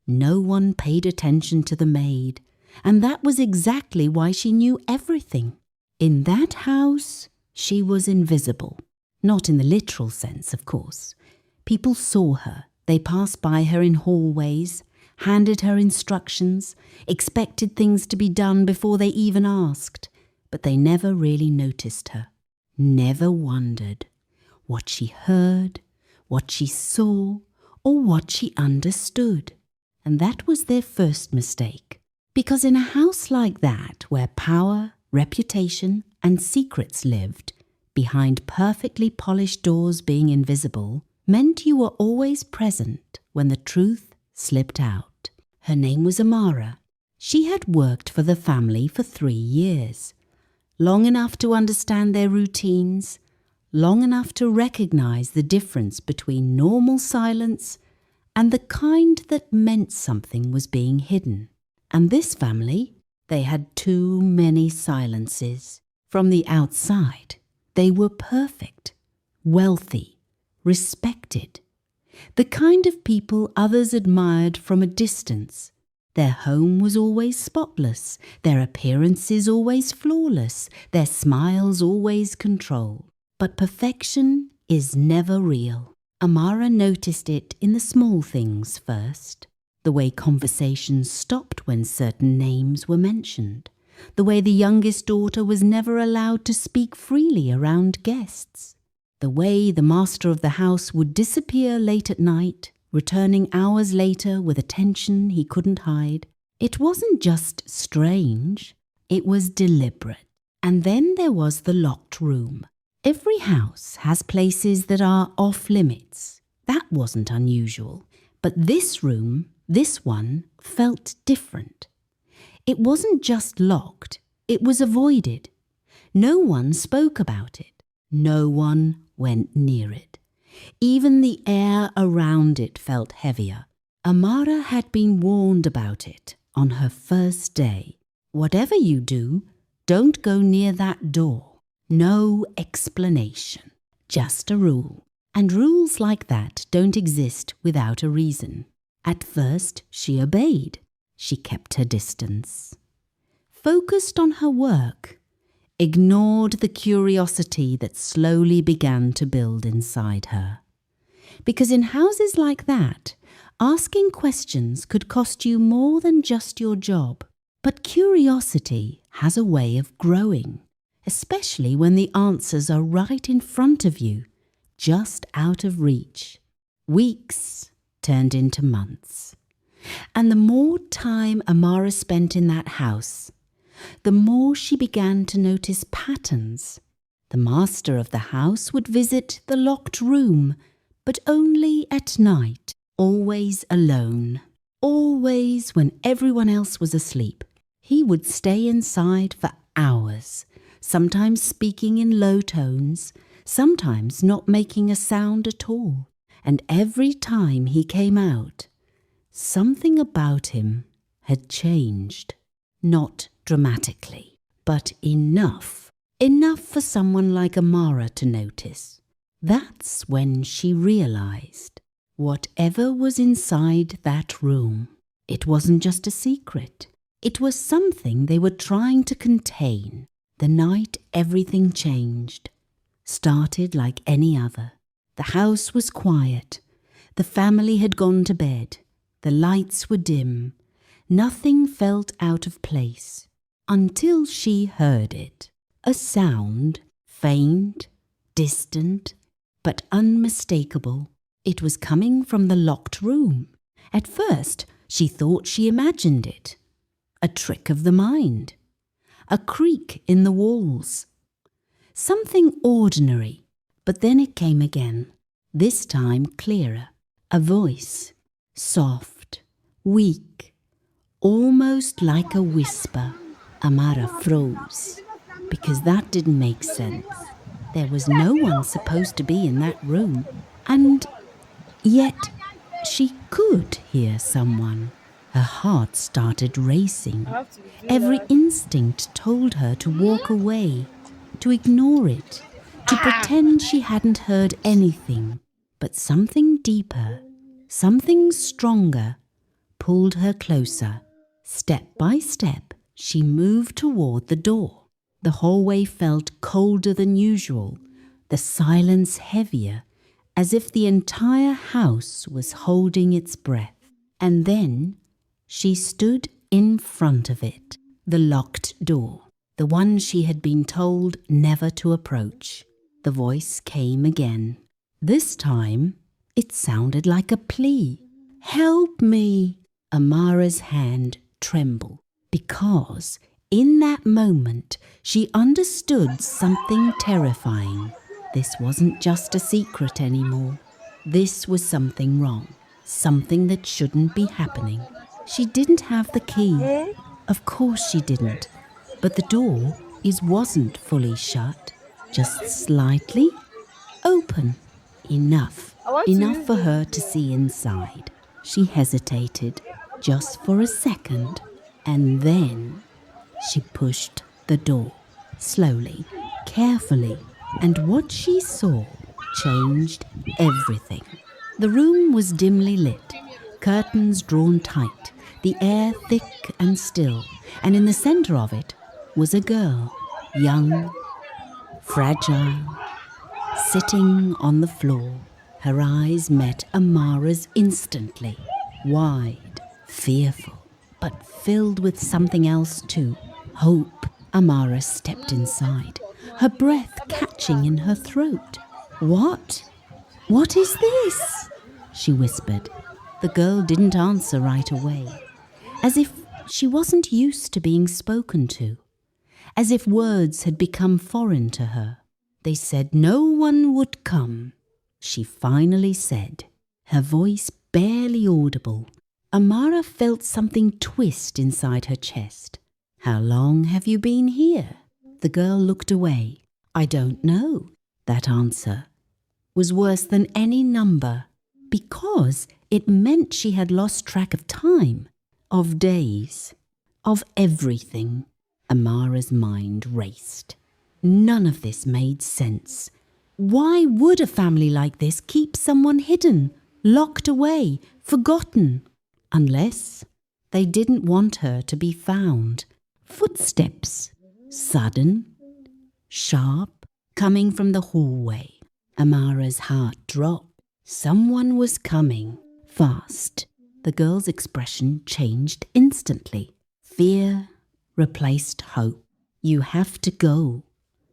No one paid attention to the maid, and that was exactly why she knew everything. In that house, she was invisible. Not in the literal sense, of course. People saw her. They passed by her in hallways, handed her instructions, expected things to be done before they even asked, but they never really noticed her, never wondered what she heard, what she saw, or what she understood. And that was their first mistake, because in a house like that, where power, reputation, and secrets lived, behind perfectly polished doors being invisible, meant you were always present when the truth slipped out. Her name was Amara. She had worked for the family for 3 years, long enough to understand their routines, long enough to recognize the difference between normal silence and the kind that meant something was being hidden. And this family, they had too many silences. From the outside, they were perfect, wealthy, respected, the kind of people others admired from a distance. Their home was always spotless, their appearances always flawless, their smiles always controlled. But perfection is never real. Amara noticed it in the small things first. The way conversations stopped when certain names were mentioned. The way the youngest daughter was never allowed to speak freely around guests. The way the master of the house would disappear late at night, returning hours later with attention he couldn't hide. It wasn't just strange, it was deliberate. And then there was the locked room. Every house has places that are off limits. That wasn't unusual. But this room, this one, felt different. It wasn't just locked, it was avoided. No one spoke about it. No one went near it. Even the air around it felt heavier. Amara had been warned about it on her first day. Whatever you do, don't go near that door. No explanation, just a rule. And rules like that don't exist without a reason. At first, she obeyed. She kept her distance, focused on her work, ignored the curiosity that slowly began to build inside her. Because in houses like that, asking questions could cost you more than just your job. But curiosity has a way of growing, especially when the answers are right in front of you, just out of reach. Weeks turned into months. And the more time Amara spent in that house, the more she began to notice patterns. The master of the house would visit the locked room, but only at night, always alone, always when everyone else was asleep. He would stay inside for hours, sometimes speaking in low tones, sometimes not making a sound at all. And every time he came out, something about him had changed. Not dramatically, but enough for someone like Amara to notice. That's when she realized whatever was inside that room, it wasn't just a secret. It was something they were trying to contain. The night everything changed, started like any other. The house was quiet. The family had gone to bed. The lights were dim. Nothing felt out of place until she heard it. A sound, faint, distant, but unmistakable. It was coming from the locked room. At first, she thought she imagined it. A trick of the mind. A creak in the walls. Something ordinary, but then it came again. This time clearer. A voice, soft, weak, almost like a whisper. Amara froze, because that didn't make sense. There was no one supposed to be in that room, and yet she could hear someone. Her heart started racing. Every instinct told her to walk away, to ignore it, to pretend she hadn't heard anything. But something deeper, something stronger, pulled her closer. Step by step, she moved toward the door. The hallway felt colder than usual, the silence heavier, as if the entire house was holding its breath. And then she stood in front of it, the locked door, the one she had been told never to approach. The voice came again. This time, it sounded like a plea. "Help me!" Amara's hand trembled because in that moment she understood something terrifying. This wasn't just a secret anymore. This was something wrong, something that shouldn't be happening. She didn't have the key. Of course she didn't. But the door wasn't fully shut, just slightly open. Enough for her to see inside. She hesitated just for a second, and then she pushed the door, slowly, carefully, and what she saw changed everything. The room was dimly lit, curtains drawn tight, the air thick and still, and in the center of it was a girl, young, fragile, sitting on the floor. Her eyes met Amara's instantly, wide, fearful, but filled with something else too, hope. Amara stepped inside, her breath catching in her throat. What? What is this?" she whispered. The girl didn't answer right away, as if she wasn't used to being spoken to, as if words had become foreign to her. "They said no one would come," she finally said, her voice barely audible. Amara felt something twist inside her chest. "How long have you been here?" The girl looked away. "I don't know." That answer was worse than any number, because it meant she had lost track of time, of days, of everything. Amara's mind raced. None of this made sense. Why would a family like this keep someone hidden, locked away, forgotten? Unless they didn't want her to be found. Footsteps, sudden, sharp, coming from the hallway. Amara's heart dropped. Someone was coming, fast. The girl's expression changed instantly. Fear replaced hope. "You have to go,"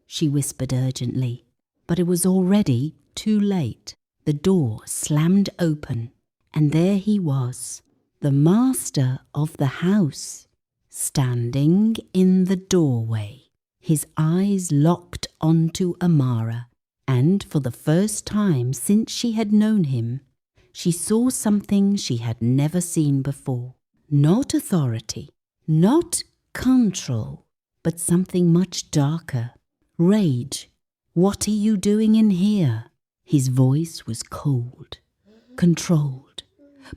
she whispered urgently. But it was already too late. The door slammed open, and there he was, the master of the house, standing in the doorway, his eyes locked onto Amara. And for the first time since she had known him, she saw something she had never seen before. Not authority, not control, but something much darker. Rage. "What are you doing in here?" His voice was cold, controlled,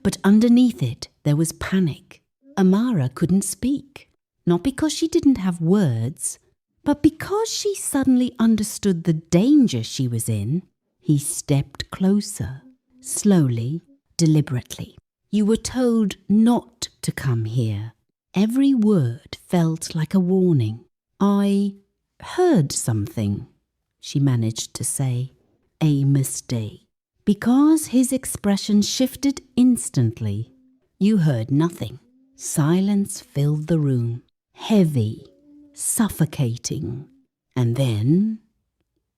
but underneath it there was panic. Amara couldn't speak, not because she didn't have words, but because she suddenly understood the danger she was in. He stepped closer, slowly, deliberately. "You were told not to come here." Every word felt like a warning. "I heard something," she managed to say. "A mistake." Because his expression shifted instantly. "You heard nothing." Silence filled the room, heavy, suffocating. And then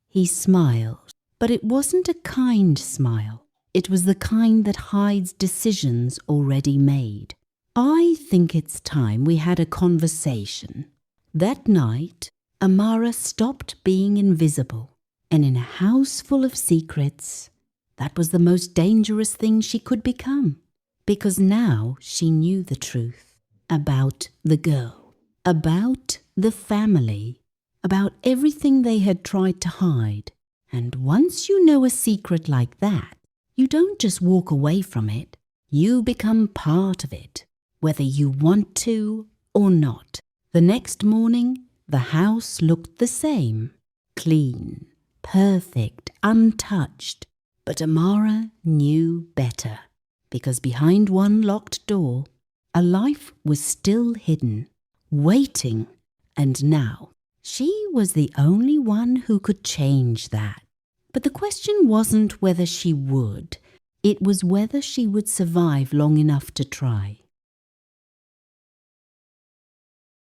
he smiled. But it wasn't a kind smile. It was the kind that hides decisions already made. "I think it's time we had a conversation." That night, Amara stopped being invisible. And in a house full of secrets, that was the most dangerous thing she could become. Because now she knew the truth about the girl, about the family, about everything they had tried to hide. And once you know a secret like that, you don't just walk away from it. You become part of it, whether you want to or not. The next morning, the house looked the same, clean, perfect, untouched. But Amara knew better, because behind one locked door, A life was still hidden, waiting, and now she was the only one who could change that. But the question wasn't whether she would, it was whether she would survive long enough to try.